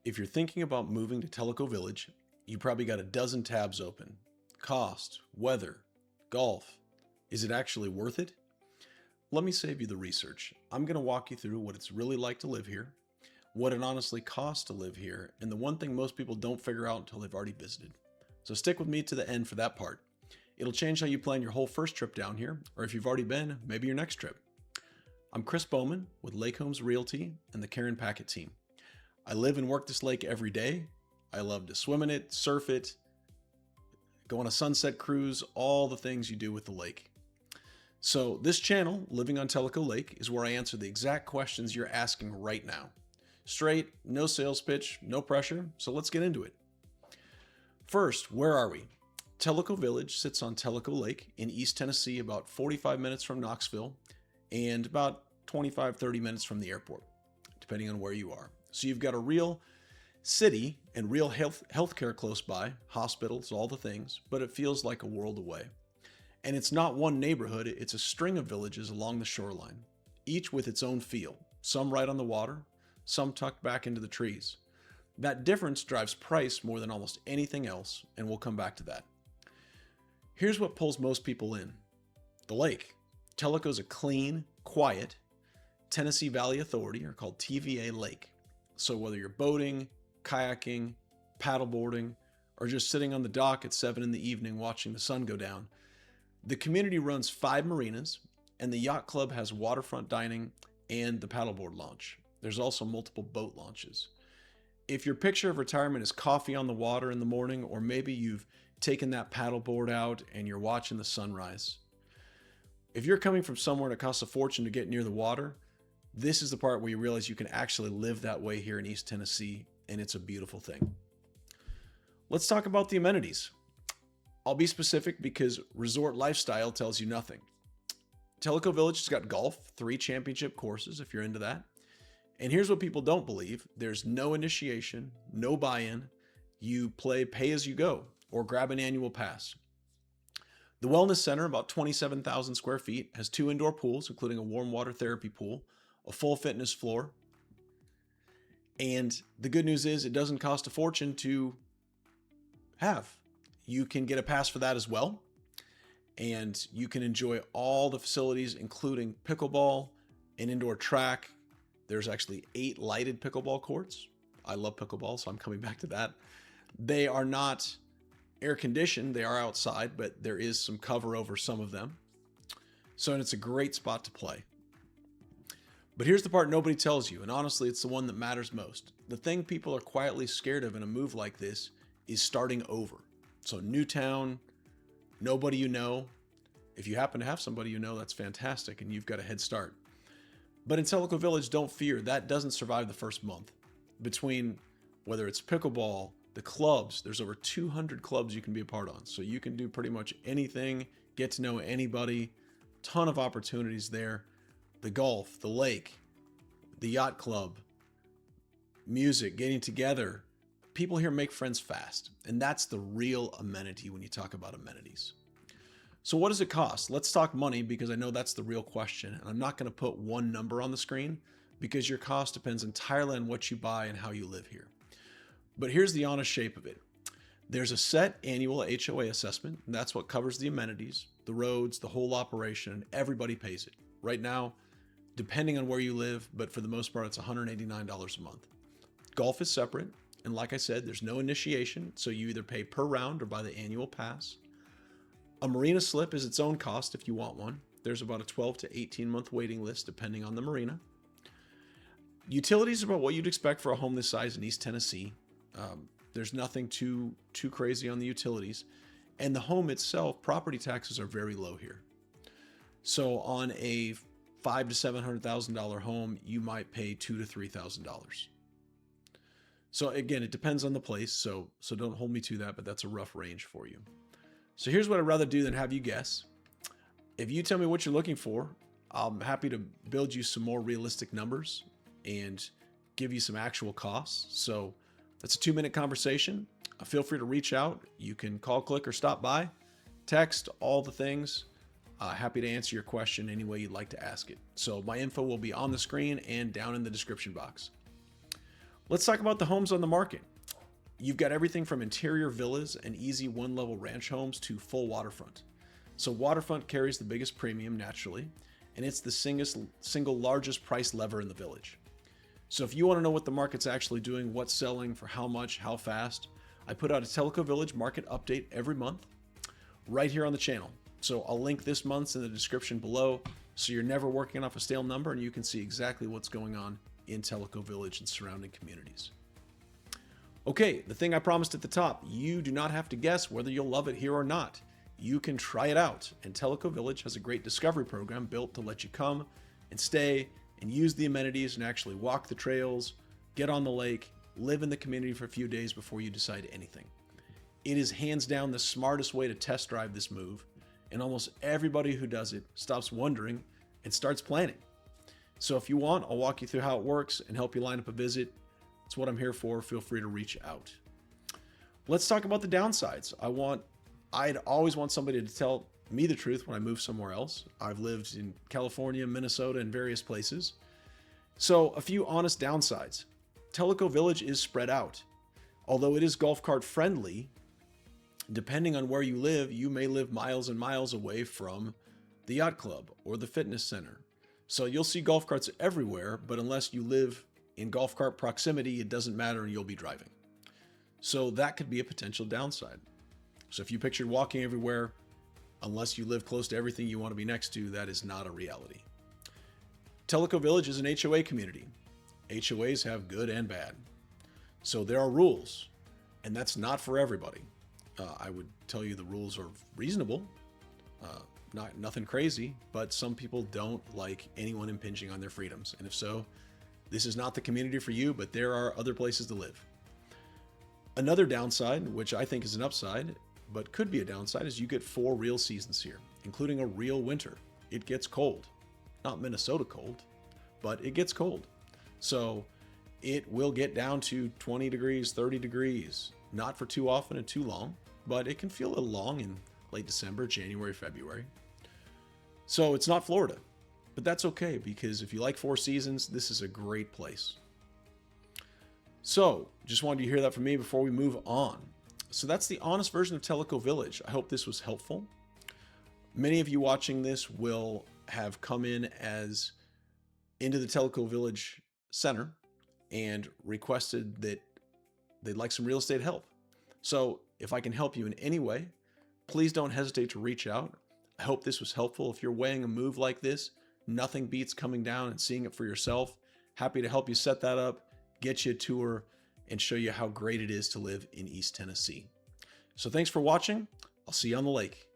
If you're thinking about moving to Tellico Village, you probably got a dozen tabs open. Cost, weather, golf. Is it actually worth it? Let me save you the research. I'm going to walk you through what it's really like to live here, what it honestly costs to live here, and the one thing most people don't figure out until they've already visited. So stick with me to the end for that part. It'll change how you plan your whole first trip down here, or if you've already been, maybe your next trip. I'm Chris Bowman with Lake Homes Realty and the Karen Packett team. I live and work this lake every day. I love to swim in it, surf it, go on a sunset cruise, all the things you do with the lake. So this channel, Living on Tellico Lake, is where I answer the exact questions you're asking right now. Straight, no sales pitch, no pressure, so let's get into it. First, where are we? Tellico Village sits on Tellico Lake in East Tennessee, about 45 minutes from Knoxville and about 25-30 minutes from the airport, depending on where you are. So you've got a real city and real healthcare close by, hospitals, all the things, but it feels like a world away. And it's not one neighborhood, it's a string of villages along the shoreline, each with its own feel, some right on the water, some tucked back into the trees. That difference drives price more than almost anything else, and we'll come back to that. Here's what pulls most people in. The lake. Tellico's a clean, quiet Tennessee Valley Authority, or called TVA Lake. So whether you're boating, kayaking, paddleboarding, or just sitting on the dock at 7 in the evening watching the sun go down, the community runs 5 marinas, and the yacht club has waterfront dining and the paddleboard launch. There's also multiple boat launches. If your picture of retirement is coffee on the water in the morning, or maybe you've taken that paddleboard out and you're watching the sunrise. If you're coming from somewhere that costs a fortune to get near the water, this is the part where you realize you can actually live that way here in East Tennessee, and it's a beautiful thing. Let's talk about the amenities. I'll be specific because resort lifestyle tells you nothing. Tellico Village has got golf, 3 championship courses if you're into that. And here's what people don't believe. There's no initiation, no buy-in. You play pay as you go or grab an annual pass. The Wellness Center, about 27,000 square feet, has 2 indoor pools, including a warm water therapy pool, a full fitness floor. And the good news is it doesn't cost a fortune to have. You can get a pass for that as well. And you can enjoy all the facilities, including pickleball, an indoor track. There's actually 8 lighted pickleball courts. I love pickleball, so I'm coming back to that. They are not air conditioned. They are outside, but there is some cover over some of them. So it's a great spot to play. But here's the part nobody tells you, and honestly, it's the one that matters most. The thing people are quietly scared of in a move like this is starting over. So new town, nobody you know. If you happen to have somebody you know, that's fantastic, and you've got a head start. But in Tellico Village, don't fear, that doesn't survive the first month. Between whether it's pickleball, the clubs, there's over 200 clubs you can be a part on. So you can do pretty much anything, get to know anybody, ton of opportunities there. The golf, the lake, the yacht club, music, getting together. People here make friends fast, and that's the real amenity when you talk about amenities. So what does it cost? Let's talk money, because I know that's the real question, and I'm not going to put one number on the screen because your cost depends entirely on what you buy and how you live here. But here's the honest shape of it. There's a set annual HOA assessment, and that's what covers the amenities, the roads, the whole operation, and everybody pays it. Right now, depending on where you live, but for the most part, it's $189 a month. Golf is separate, and like I said, there's no initiation, so you either pay per round or buy the annual pass. A marina slip is its own cost if you want one. There's about a 12 to 18 month waiting list depending on the marina. Utilities are about what you'd expect for a home this size in East Tennessee. There's nothing too crazy on the utilities. And the home itself, property taxes are very low here. So on a $500,000 to $700,000 home, you might pay $2,000 to $3,000. So again, it depends on the place, so don't hold me to that, but that's a rough range for you. So here's what I'd rather do than have you guess. If you tell me what you're looking for, I'm happy to build you some more realistic numbers and give you some actual costs. So that's a 2-minute conversation. Feel free to reach out. You can call, click, or stop by, text, all the things. Happy to answer your question any way you'd like to ask it. So my info will be on the screen and down in the description box. Let's talk about the homes on the market. You've got everything from interior villas and easy one-level ranch homes to full waterfront. So waterfront carries the biggest premium naturally, and it's the single largest price lever in the village. So if you want to know what the market's actually doing, what's selling, for how much, how fast, I put out a Tellico Village market update every month right here on the channel. So I'll link this month's in the description below so you're never working off a stale number and you can see exactly what's going on in Tellico Village and surrounding communities. Okay, the thing I promised at the top, you do not have to guess whether you'll love it here or not. You can try it out, and Tellico Village has a great discovery program built to let you come and stay and use the amenities and actually walk the trails, get on the lake, live in the community for a few days before you decide anything. It is hands down the smartest way to test drive this move, and almost everybody who does it stops wondering and starts planning. So if you want, I'll walk you through how it works and help you line up a visit. It's what I'm here for. Feel free to reach out. Let's talk about the downsides. I'd always want somebody to tell me the truth when I move somewhere else. I've lived in California, Minnesota, and various places. So a few honest downsides. Tellico Village is spread out. Although it is golf cart friendly, depending on where you live, you may live miles and miles away from the yacht club or the fitness center. So you'll see golf carts everywhere, but unless you live in golf cart proximity, it doesn't matter and you'll be driving. So that could be a potential downside. So if you pictured walking everywhere, unless you live close to everything you want to be next to, that is not a reality. Tellico Village is an HOA community. HOAs have good and bad. So there are rules, and that's not for everybody. I would tell you the rules are reasonable, nothing crazy, but some people don't like anyone impinging on their freedoms. And if so, this is not the community for you, but there are other places to live. Another downside, which I think is an upside, but could be a downside, is you get 4 real seasons here, including a real winter. It gets cold. Not Minnesota cold, but it gets cold. So it will get down to 20 degrees, 30 degrees, not for too often and too long, but it can feel a little long in late December, January, February. So it's not Florida, but that's okay because if you like 4 seasons, this is a great place. So just wanted you to hear that from me before we move on. So that's the honest version of Tellico Village. I hope this was helpful. Many of you watching this will have come in into the Tellico Village Center and requested that they'd like some real estate help. So if I can help you in any way, please don't hesitate to reach out. I hope this was helpful. If you're weighing a move like this, nothing beats coming down and seeing it for yourself. Happy to help you set that up, get you a tour, and show you how great it is to live in East Tennessee. So thanks for watching. I'll see you on the lake.